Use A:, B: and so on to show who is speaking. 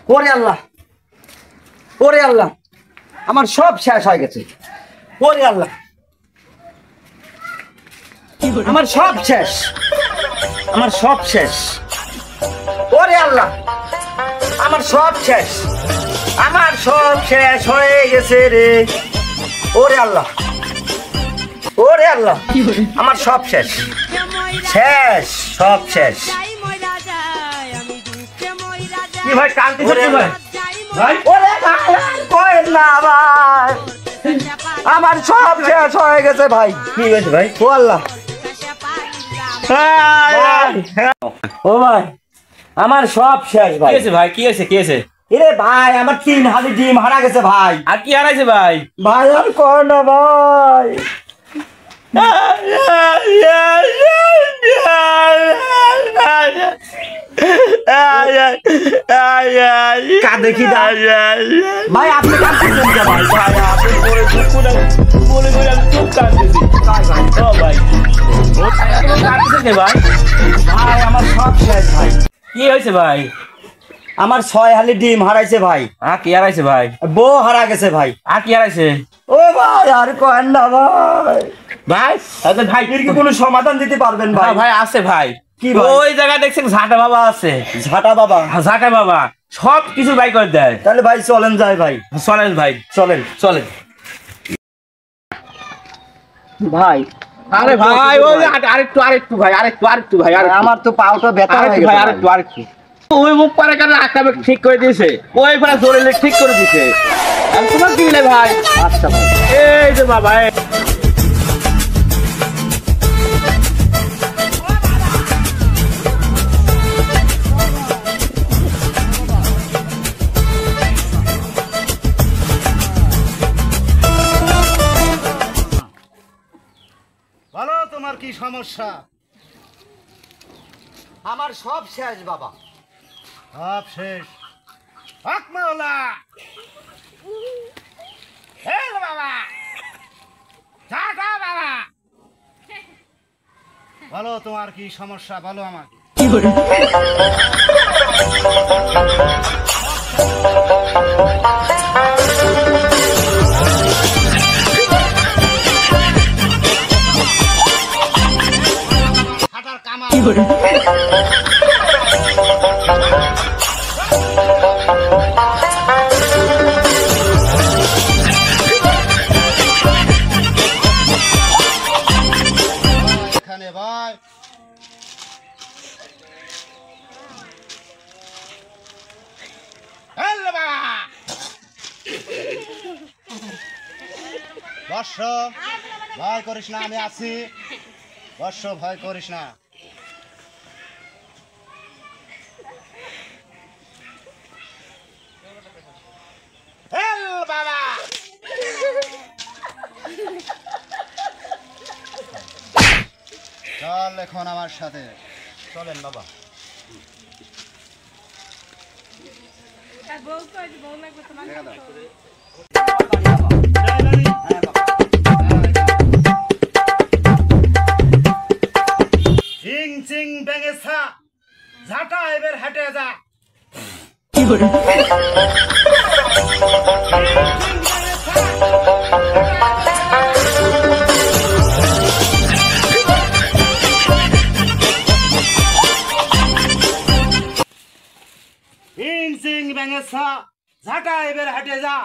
A: ওরে আল্লাহ, ওরে আল্লাহ, আমার সব শেষ হয়ে গেছে। ওরে আল্লাহ, আমার সব শেষ, আমার সব শেষ। ওরে আল্লাহ, আমার সব শেষ, আমার সব শেষ হয়ে গেছে রে। ওরে আল্লাহ, ওরে আল্লাহ, আমার সব শেষ, শেষ, সব শেষ। কি ভাই কান্দিছেন কি ভাই? ভাই ওরে ভাই কই না ভাই, আমার সব শেষ হয়ে গেছে ভাই। কি হয়েছে ভাই? ও আল্লাহ, ও ভাই আমার সব শেষ ভাই।
B: কি হয়েছে ভাই? কি হয়েছে? কি হয়েছে?
A: এরে ভাই আমার 3 হালি ডিম হারা গেছে ভাই।
B: আর কি হারাইছে ভাই?
A: ভাই আর কর না ভাই। কাঁদে কি ভাই? আপনি কাঁদতেছেন কে ভাই?
B: ভাই আপনি বলে আমি খুব কাঁদতেছি ভাই। কাঁদতেছেন কে ভাই?
A: ভাই আমার সব শেষ ভাই।
B: কি হয়েছে ভাই?
A: আমার 6 হালি ডিম হারাইছে ভাই।
B: আর কি হারাইছে ভাই?
A: বউ হারা গেছে ভাই।
B: আর কি হারাইছে?
A: ও ভাই আর কর না ভাই।
B: ভাই তাহলে ভাই
A: এর কি কোনো সমাধান দিতে পারবেন ভাই?
B: ভাই আছে ভাই।
A: কি ভাই?
B: ওই জায়গায় দেখছেন ঝাঁটা বাবা আছে।
A: ঝাঁটা বাবা?
B: ঝাঁটা বাবা সব কিছু বাই করে দেয়।
A: তাহলে ভাই চলেন যাই ভাই।
B: চলেন ভাই,
A: চলেন
B: চলেন।
A: ভাই।
B: আরে ভাই ওই আরেকটু ভাই, আরেকটু ভাই,
A: আমার তো পাউটা ব্যথা হয়ে গেছে
B: ভাই,
A: ভাই।
B: আরেকটু ওই মুখ পারে কেন আকাবে ঠিক করে দিয়েছে, ওই পারে জোরে ঠিক করে দিয়েছে। আমি তোমার দিলে ভাই।
A: আচ্ছা ভাই।
B: এই যে বাবা
C: বলো তোমার কি সমস্যা?
A: আমার সব শেষ বাবা।
C: সব শেষ? হক মাওলা, এই বাবা, যা যা বাবা, বলো তোমার কি সমস্যা, বলো আমাকে। হাঁটার কামাল এখানে ভাই। বর্ষ ভয় করিস না, আমি আছি। বর্ষ ভয় করিস না। বাবা চল এখন আমার সাথে। চলেন বাবা। চিং চিং বেঙেছা ঝাঁটা এবার হেঁটে যা। চিং চিং বেঙেছা ঝাঁটা এবার হেঁটে যা।